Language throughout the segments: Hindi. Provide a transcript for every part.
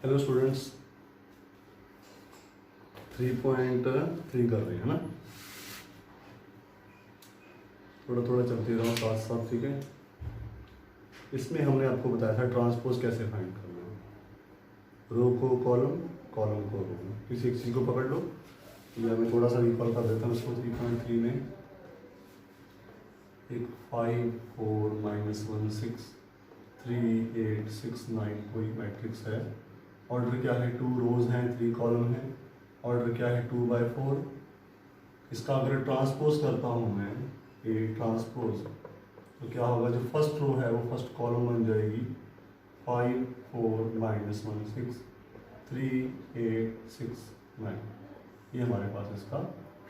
हेलो स्टूडेंट्स, 3.3 कर रहे हैं ना। थोड़ा थोड़ा चलते रहो साथ साथ, ठीक है। इसमें हमने आपको बताया था ट्रांसपोज कैसे फाइंड करना है। रो को कॉलम, कॉलम को रो। किसी एक चीज़ को पकड़ लो, या मैं थोड़ा सा रिकॉल कर देता हूँ इसको। 3.3 में एक 5 4 -1 6 3 8 6 9 कोई मैट्रिक्स है। ऑर्डर क्या है? 2 रोज हैं, 3 कॉलम हैं। ऑर्डर क्या है? 2/4। इसका अगर ट्रांसपोज करता हूँ मैं, ए ट्रांसपोज, तो क्या होगा? जो फर्स्ट रो है वो फर्स्ट कॉलम बन जाएगी। 5 4 -1 6 3 8 6 9। ये हमारे पास इसका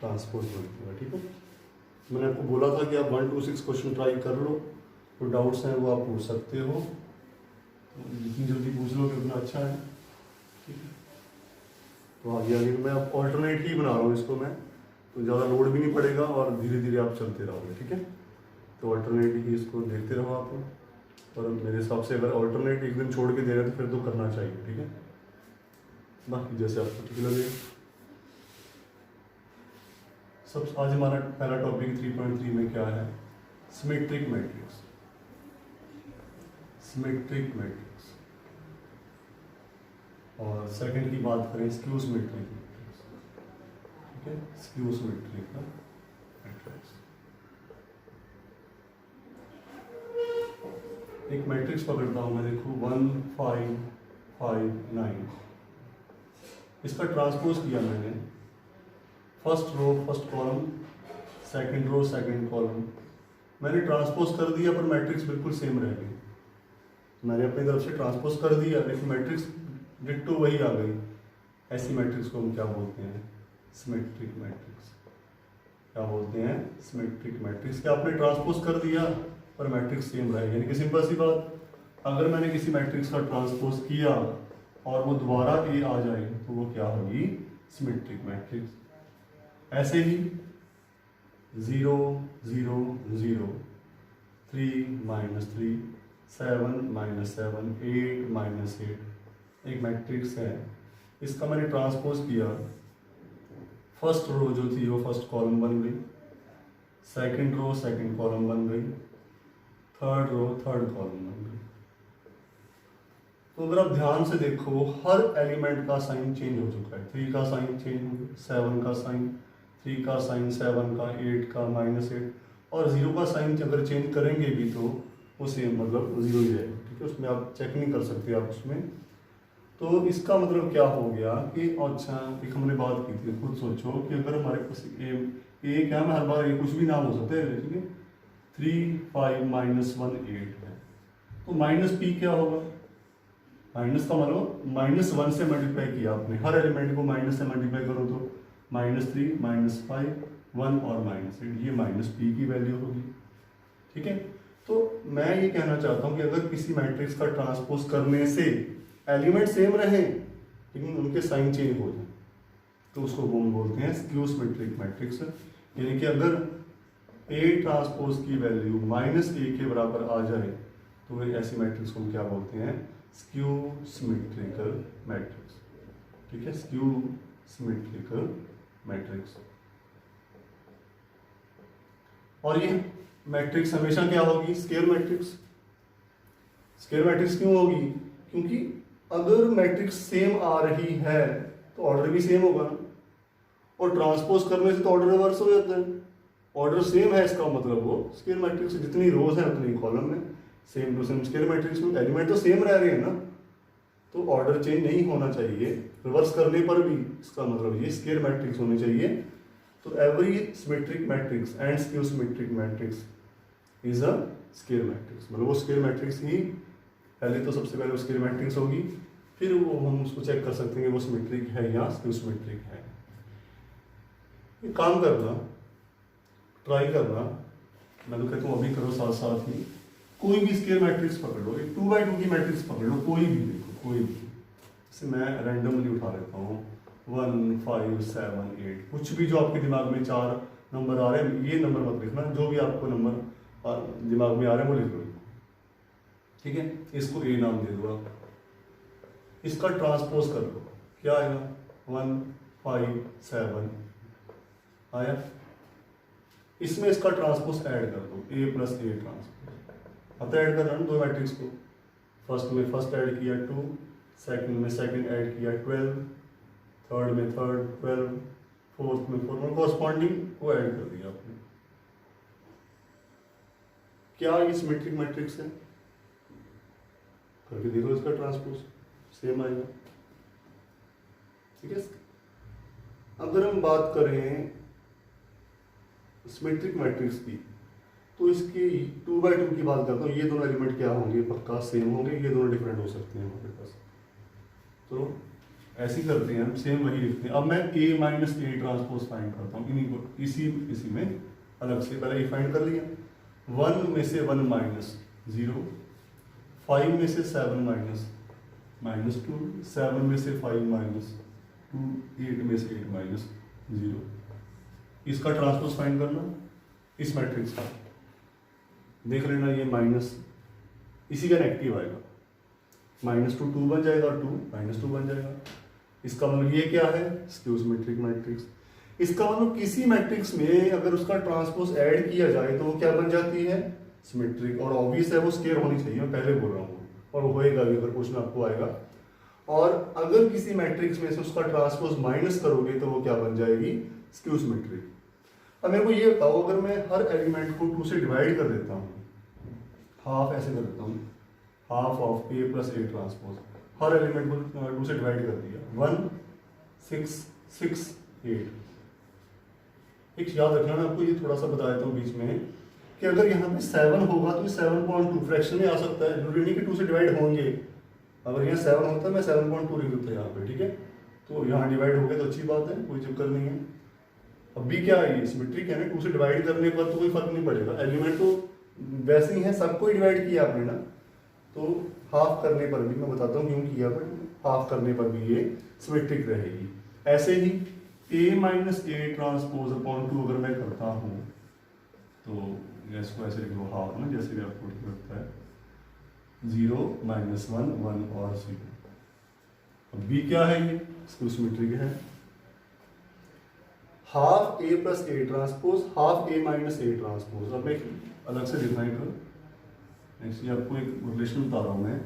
ट्रांसपोज बन जाएगा, ठीक है। मैंने आपको बोला था कि आप 1 to 6 क्वेश्चन ट्राई कर लो, तो डाउट्स हैं वो आप पूछ सकते हो। जितनी जल्दी पूछ लोगे उतना अच्छा है, ठीक है। तो आगे आगे मैं अब ऑल्टरनेट ही बना रहा हूँ इसको मैं, तो ज़्यादा लोड भी नहीं पड़ेगा और धीरे धीरे आप चलते रहोगे, ठीक है। तो ऑल्टरनेट ही इसको देखते रहो आप। और मेरे हिसाब से अगर ऑल्टरनेट एक दिन छोड़ के देगा तो फिर तो करना चाहिए, ठीक है। बाकी जैसे आपको ठीक लगे। सब आज हमारा पहला टॉपिक 3.3 में क्या है? Symmetric matrix. Symmetric matrix. और सेकंड की बात करें स्क्यू सिमेट्रिक मैट्रिक्स, ठीक है। स्क्यू सिमेट्रिक का मैट्रिक्स। एक मैट्रिक्स पकड़ता हूं मैं, देखो 1 5 5 9। इसका ट्रांसपोज किया मैंने। First row first column, second row second column. मैंने ट्रांसपोज कर दिया पर मैट्रिक्स बिल्कुल सेम रह गई। मैंने अपनी तरफ से ट्रांसपोज कर दिया लेकिन मैट्रिक्स डिट्टो वही आ गई। ऐसी मैट्रिक्स को हम क्या बोलते हैं? Symmetric matrix. क्या बोलते हैं? Symmetric matrix. क्या आपने ट्रांसपोज कर दिया पर मैट्रिक्स सेम रह गई। यानी कि सिंपल सी बात, अगर मैंने किसी मैट्रिक्स का ट्रांसपोज किया और वो दोबारा ए आ जाए तो वो क्या होगी? Symmetric matrix. ऐसे ही 0 0 0 3 -3 7 -7 8 -8 एक मैट्रिक्स है। इसका मैंने ट्रांसपोज किया। फर्स्ट रो जो थी वो फर्स्ट कॉलम बन गई, सेकंड रो सेकंड कॉलम बन गई, थर्ड रो थर्ड कॉलम बन गई। तो अगर आप ध्यान से देखो, हर एलिमेंट का साइन चेंज हो चुका है। 3 का साइन चेंज हो गया, 7 का साइन, 3 का साइन 7 का, 8 का -8, और 0 का साइन अगर चेंज करेंगे भी तो वो सेम मतलब 0 ही रहेगा, ठीक है। उसमें आप चेक नहीं कर सकते आप उसमें। तो इसका मतलब क्या हो गया कि अच्छा, एक हमने बात की थी, खुद सोचो कि अगर हमारे पास ए क्या है, हर बार ए कुछ भी नाम हो सकता है, ठीक है। 3 5 -1 8 है, तो माइनस पी क्या होगा? माइनस का मतलब -1 से मल्टीप्लाई किया आपने। हर एलिमेंट को माइनस से मल्टीप्लाई करो तो -3 -5 1 और -8, ये -p की वैल्यू होगी, ठीक है। तो मैं ये कहना चाहता हूँ कि अगर किसी मैट्रिक्स का ट्रांसपोज करने से एलिमेंट सेम रहे लेकिन उनके साइन चेंज हो जाए तो उसको हम बोलते हैं स्क्यू सिमेट्रिक मैट्रिक्स। यानी कि अगर ए ट्रांसपोज की वैल्यू -a के बराबर आ जाए तो ऐसी मैट्रिक्स को हम क्या बोलते हैं? स्क्यू सिमेट्रिकल मैट्रिक्स, ठीक है। Skew symmetrical matrix. और ये मैट्रिक्स हमेशा क्या होगी? Square matrix. स्केयर मैट्रिक्स क्यों होगी? क्योंकि अगर मैट्रिक्स सेम आ रही है तो ऑर्डर भी सेम होगा ना, और ट्रांसपोज करने से तो ऑर्डर रिवर्स हो जाता है। ऑर्डर सेम है इसका मतलब वो स्केयर मैट्रिक्स, जितनी रोज है उतनी कॉलम में same to same. Square matrix में एलिमेंट तो सेम रह रहे हैं ना, तो ऑर्डर चेंज नहीं होना चाहिए। रिवर्स करने पर भी इसका मतलब ये स्केयर मैट्रिक्स होनी चाहिए। तो every symmetric matrix and skew symmetric matrix is a square matrix. मतलब वो स्केयर मैट्रिक्स ही पहले, तो सबसे पहले वो स्केयर मैट्रिक्स होगी, फिर वो हम उसको चेक कर सकते हैं कि वो सिमेट्रिक है या स्क्यू सिमेट्रिक है। ये काम करना, ट्राई करना, मैं तो कहता हूँ अभी करो साथ साथ ही। कोई भी स्केयर मैट्रिक्स पकड़ लो, एक 2x2 की मैट्रिक्स पकड़ लो, कोई भी, देखो कोई भी। जैसे मैं रैंडमली उठा लेता हूँ 1 5 7 8, कुछ भी जो आपके दिमाग में 4 नंबर आ रहे हैं, ये नंबर मत लिखना, जो भी आपको नंबर दिमाग में आ रहे हैं वो लिख लो, ठीक है। इसको ए नाम दे दो आप, इसका ट्रांसपोज कर लो, क्या आएगा 1 5 7 आया। इसमें इसका ट्रांसपोज ऐड कर दो A प्लस A ट्रांसपोज। अब तो ऐड कर रहा हूँ दो मैट्रिक्स को, फर्स्ट में फर्स्ट ऐड किया 2, सेकंड में सेकंड ऐड किया 12, थर्ड में थर्ड 12, फोर्थ में 4, में कॉरस्पॉन्डिंग को ऐड कर दिया आपने। क्या ये सिमेट्रिक मैट्रिक्स है? करके देखो इसका ट्रांसपोज, सेम आएगा। ठीक है। अगर हम बात करें सिमेट्रिक मैट्रिक्स की, तो इसकी 2x2 की बात करता हूँ, ये दोनों एलिमेंट क्या होंगे? पक्का सेम होंगे, ये दोनों डिफरेंट हो सकते हैं हमारे पास। तो ऐसे ही करते हैं हम, सेम वही लिखते हैं। अब मैं A minus A transpose find करता हूँ इन्हीं को, इसी में अलग से। पहले ये फाइंड कर लिया, 1 में से 1 माइनस 0, 5 में से 7 माइनस 2, 7 में से 5 माइनस 2, 8 में से 8 माइनस 0। इसका ट्रांसपोज फाइंड करना इस मैट्रिक्स का, देख लेना ये माइनस, इसी का नेगेटिव आएगा, -2 2 बन जाएगा और 2 -2 बन जाएगा। इसका मतलब ये क्या है? Skew symmetric matrix. इसका मतलब किसी मैट्रिक्स में अगर उसका ट्रांसपोज ऐड किया जाए तो वो क्या बन जाती है? सिमेट्रिक। और ऑब्वियस है वो स्केयर होनी चाहिए, मैं पहले बोल रहा हूँ, और वो होएगा भी अगर क्वेश्चन आपको आएगा। और अगर किसी मैट्रिक्स में से उसका ट्रांसपोज माइनस करोगे तो वो क्या बन जाएगी? Skew symmetric. अब मेरे को ये बताओ, अगर मैं हर एलिमेंट को 2 से डिवाइड कर देता हूँ, हाफ ऐसे कर देता हूँ, half of A plus A transpose, her element को 2 से डिवाइड कर दिया, 1 6 6 8। एक याद रखना, मैं आपको ये थोड़ा सा बता देता हूँ बीच में, कि अगर यहाँ पे 7 होगा तो 7.2 फ्रैक्शन में आ सकता है, जरूरी नहीं कि 2 से डिवाइड होंगे। अगर यहाँ 7 होता है मैं 7.2 लिख देता यहाँ पे, ठीक है। तो यहाँ डिवाइड हो गया तो अच्छी बात है, कोई चक्कर नहीं है। अब भी क्या है, ये सिमेट्रिक है ना, 2 से डिवाइड करने के बाद तो कोई फर्क नहीं पड़ेगा, एलिमेंट तो वैसे ही है, सबको ही डिवाइड किया आपने ना। तो हाफ करने पर भी, मैं बताता हूँ क्यों किया, बट हाफ करने पर भी ये सिमेट्रिक रहेगी। ऐसे ही A minus A transpose upon 2 अगर मैं करता हूँ तो इसको ऐसे लिख लो, हाफ ना, जैसे भी आपको ठीक लगता है, 0 -1 1 और 0। अब B क्या है? ये इसको सिमेट्रिक है। Half A plus A transpose, half A minus A transpose. अब मैं अलग से डिफाइन करूँ, नेक्स्ट ये आपको एक रिलेशन बता रहा हूँ मैं,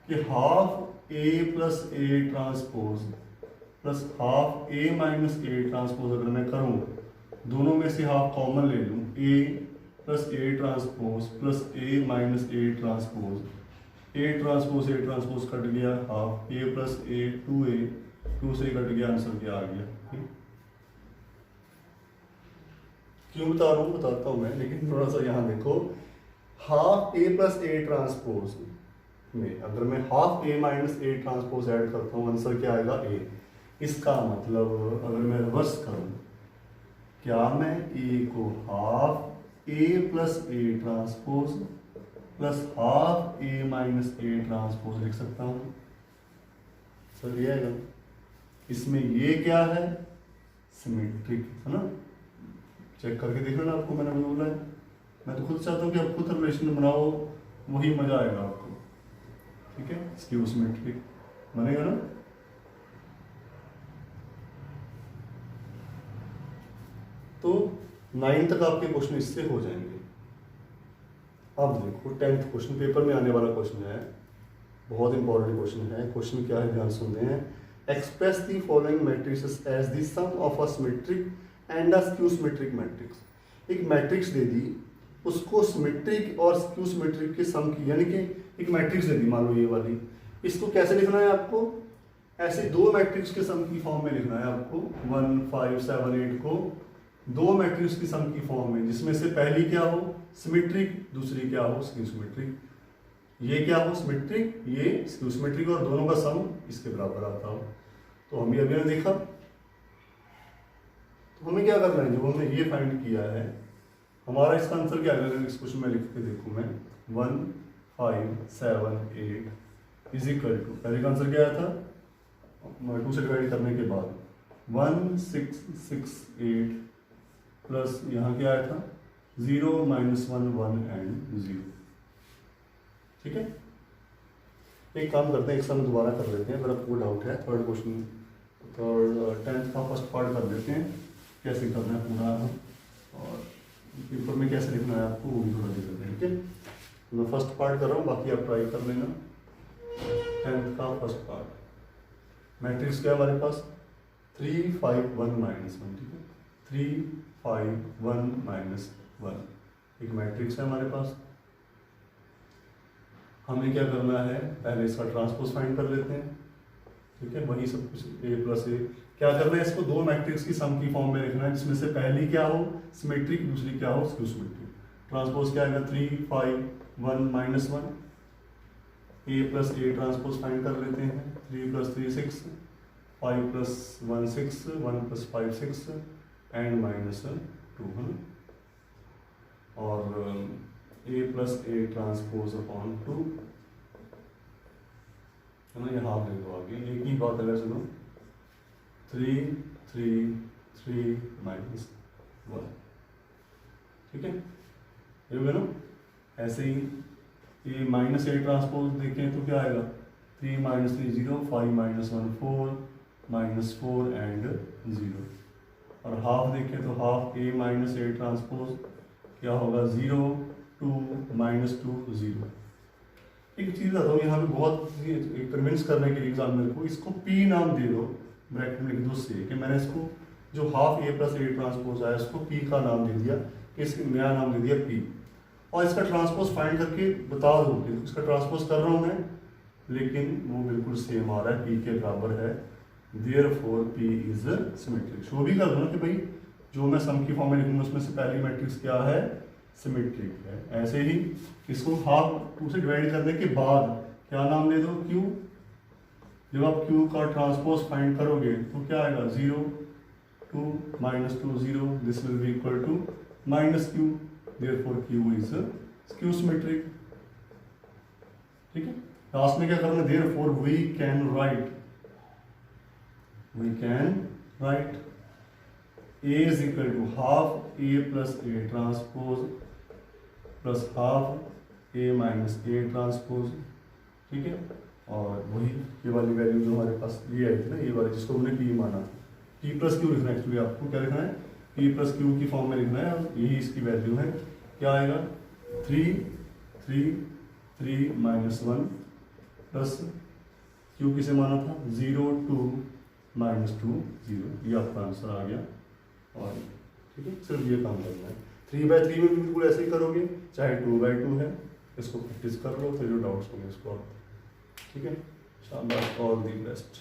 कि half A plus A transpose plus half A minus A transpose अगर मैं करूँ, दोनों में से हाफ कॉमन ले लूँ, A plus A transpose plus A minus A transpose, A transpose cut गया, half A plus A 2A, 2 से कट गया, आंसर क्या आ गया। क्यों बता रहा हूँ, बताता हूँ मैं, लेकिन थोड़ा सा यहाँ देखो, half A plus A transpose में अगर मैं half A minus A transpose add करता हूँ, आंसर क्या आएगा? A। इसका मतलब अगर मैं रिवर्स करूँ, क्या मैं A को half A plus A transpose plus half A minus A transpose लिख सकता हूँ? सर ये आएगा। इसमें ये क्या है? सिमेट्रिक है ना, चेक करके देख लेना, आपको मैंने बोला है। मैं तो खुद चाहता हूँ कि आप खुद रिलेशन बनाओ, वही मजा आएगा आपको, ठीक है। स्क्यू सिमेट्रिक बनेगा ना। तो 9 तक आपके क्वेश्चन इससे हो जाएंगे। अब देखो 10th क्वेश्चन, पेपर में आने वाला क्वेश्चन है, बहुत इंपॉर्टेंट क्वेश्चन है। क्वेश्चन क्या है, ध्यान सुनते हैं। Express the following matrices as the sum of a symmetric and a skew symmetric matrix. एक मैट्रिक्स दे दी, उसको सिमेट्रिक और स्क्यू सिमेट्रिक के सम की, यानी कि एक मैट्रिक्स दे दी, मान लो ये वाली, इसको कैसे लिखना है आपको? ऐसे दो मैट्रिक्स के सम की फॉर्म में लिखना है आपको। 1 5 7 8 को दो मैट्रिक्स की सम की फॉर्म में, जिसमें से पहली क्या हो? सिमेट्रिक, दूसरी क्या हो? Skew symmetric. ये क्या हो? सिमेट्रिक, ये स्क्यू सिमेट्रिक, और दोनों का सम इसके बराबर आता हो। तो हम ये अभी देखा, तो हमें क्या करना है, जो हमने ये फाइंड किया है, हमारा इसका आंसर क्या है? इस क्वेश्चन में लिख के देखो मैं, 1 5 7 8 इज इक्वल टू, पहले का आंसर क्या आया था 2 से डिवाइड करने के बाद 1 6 6 8 प्लस यहाँ क्या आया था 0 -1 1 एंड 0, ठीक है। एक काम करते हैं, एक समय दोबारा कर लेते हैं अगर आपको डाउट है। थर्ड क्वेश्चन, थर्ड 10th का फर्स्ट पार्ट कर लेते हैं, कैसे करना है पूरा और पेपर में कैसे लिखना है आपको वो भी थोड़ा देख लेते हैं। ठीक है, मैं फर्स्ट पार्ट कर रहा हूँ, बाकी आप ट्राई कर लेना। 10th का फर्स्ट पार्ट, मैट्रिक्स क्या है हमारे पास 3 5 1 -1। ठीक है, 3 5 1 -1 एक मैट्रिक्स है हमारे पास। हमें क्या करना है, पहले इसका ट्रांसपोज फाइंड कर लेते हैं। ठीक है, वही सब कुछ a प्लस ए। क्या करना है, इसको दो मैट्रिक्स की सम की फॉर्म में लिखना है, जिसमें से पहली क्या हो सिमेट्रिक, दूसरी क्या हो स्क्यू सिमेट्रिक। ट्रांसपोज क्या है 3 5 1 -1। a plus A transpose find कर लेते हैं। 3 + 3 6, 5 + 1 6, 1 + 5 6 एंड -2 है। और a plus A transpose upon 2 है ना, ये हाफ लिख दो आगे। एक ही बात अगर सुनो 3 3 3 -1। ठीक है, ये हो गया ना। ऐसे ही ये -a ट्रांसपोज देखें तो क्या आएगा 3 - 3 0, 5 - 1 4, -4 एंड 0। और हाफ देखें तो हाफ a - a ट्रांसपोज क्या होगा 0 2 -2 0। एक चीज़ आता हूँ यहाँ पे बहुत कन्विंस करने के लिए एग्जामिनर को, इसको P नाम दे दो, ब्रैकेट में लिख दो से, कि मैंने इसको जो half a plus A transpose आया इसको P का नाम दे दिया, कि इसका नया नाम दे दिया P। और इसका ट्रांसपोज फाइंड करके बता दो कि इसका ट्रांसपोज कर रहा हूँ मैं, लेकिन वो बिल्कुल सेम आ रहा है, P के बराबर है, therefore P is symmetric. Show भी कर दो ना कि भाई जो मैं सम की फॉर्म में लिखूंगा उसमें से पहली मैट्रिक्स क्या है सिमेट्रिक है। ऐसे ही इसको हाफ 2 से डिवाइड करने के बाद क्या नाम दे दो Q। जब आप Q का ट्रांसपोज फाइंड करोगे तो क्या आएगा 0 2 -2 0, this will be equal to -Q, therefore Q is skew symmetric. ठीक है, लास्ट में क्या करना, therefore we can write A is equal to half A plus A transpose plus half A minus A transpose। ठीक है, और वही ये वाली वैल्यू जो हमारे पास ये आई थी ना, ये वाली जिसको हमने P माना, P प्लस क्यू लिखना है। एक्चुअली आपको क्या लिखना है, P प्लस क्यू की फॉर्म में लिखना है, और यही इसकी वैल्यू है। क्या आएगा 3 3 3 -1 प्लस क्यू किसे माना था 0 2 -2 0। ये आपका आंसर आ गया। और ठीक है, सिर्फ ये काम करना है। 3/3 में भी बिल्कुल ऐसे ही करोगे, चाहे 2/2 है, इसको प्रैक्टिस कर लो, फिर जो डाउट्स होंगे इसको। ठीक है, शाबाश, ऑल दी बेस्ट।